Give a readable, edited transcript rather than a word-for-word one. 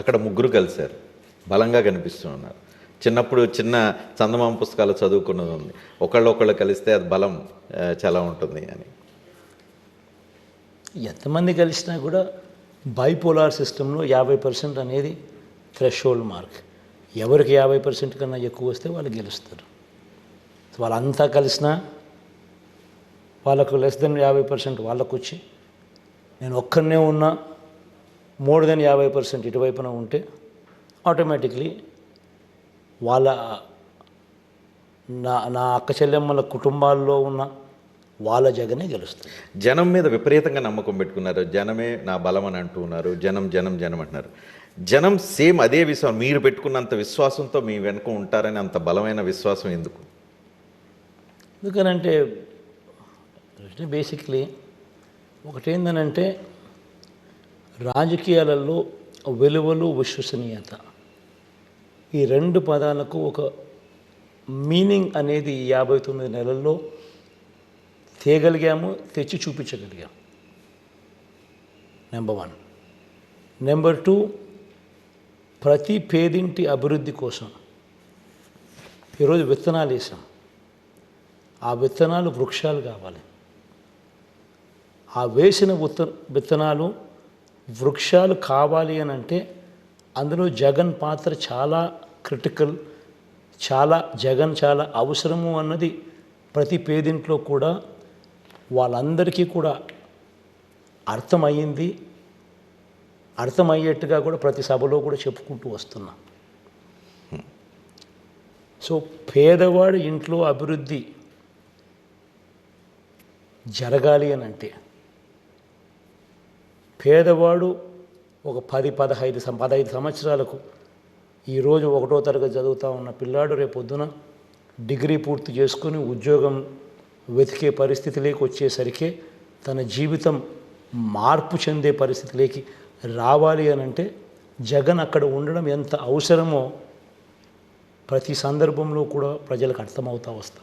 అక్కడ ముగ్గురు కలిశారు. బలంగా కనిపిస్తూ ఉన్నారు. చిన్నప్పుడు చిన్న చందమామ పుస్తకాలు చదువుకున్నది ఉంది. ఒకళ్ళు కలిస్తే అది బలం చాలా ఉంటుంది అని. ఎంతమంది కలిసినా కూడా బైపోలార్ సిస్టంలో 50% అనేది థ్రెషోల్డ్ మార్క్. ఎవరికి 50% కన్నా ఎక్కువ వస్తే వాళ్ళు గెలుస్తారు. వాళ్ళంతా కలిసినా వాళ్ళకు లెస్ దెన్ 50% వాళ్ళకు వచ్చి, నేను ఒక్కనే ఉన్నా మోర్ దెన్ 50% ఇటువైపున ఉంటే ఆటోమేటిక్లీ వాళ్ళ నా అక్క చెల్లెమ్మల కుటుంబాల్లో ఉన్న వాళ్ళ జగనే గెలుస్తుంది. జనం మీద విపరీతంగా నమ్మకం పెట్టుకున్నారు. జనమే నా బలం అని అంటూ ఉన్నారు. జనం జనం జనం అంటున్నారు. జనం సేమ్ అదే విశ్వాసం, మీరు పెట్టుకున్నంత విశ్వాసంతో మీ వెనుక ఉంటారని అంత బలమైన విశ్వాసం ఎందుకు? ఎందుకనంటే బేసిక్లీ ఒకటేందనంటే రాజకీయాలలో విలువలు, విశ్వసనీయత, ఈ రెండు పదాలకు ఒక మీనింగ్ అనేది 59 నెలల్లో తేగలిగాము, తెచ్చి చూపించగలిగాము. నెంబర్ 1. నెంబర్ 2, ప్రతి పేదింటి అభివృద్ధి కోసం ఈరోజు విత్తనాలు వేసాం. ఆ విత్తనాలు వృక్షాలు కావాలి. ఆ వేసిన విత్తనాలు వృక్షాలు కావాలి అని అంటే అందులో జగన్ పాత్ర చాలా క్రిటికల్, జగన్ చాలా అవసరము అన్నది ప్రతి పేదింట్లో కూడా వాళ్ళందరికీ కూడా అర్థమయ్యింది. అర్థమయ్యేట్టుగా కూడా ప్రతి సభలో కూడా చెప్పుకుంటూ వస్తున్నాం. సో పేదవాడి ఇంట్లో అభివృద్ధి జరగాలి అని అంటే పేదవాడు ఒక 10-15 సంవత్సరాలకు, ఈరోజు 1వ తరగతి చదువుతూ ఉన్న పిల్లాడు రేపొద్దున డిగ్రీ పూర్తి చేసుకొని ఉద్యోగం వెతికే పరిస్థితిలోకి వచ్చేసరికి తన జీవితం మార్పు చెందే పరిస్థితిలోకి రావాలి అని అంటే జగన్ అక్కడ ఉండడం ఎంత అవసరమో ప్రతి సందర్భంలో కూడా ప్రజలకు అర్థమవుతూ వస్తుంది.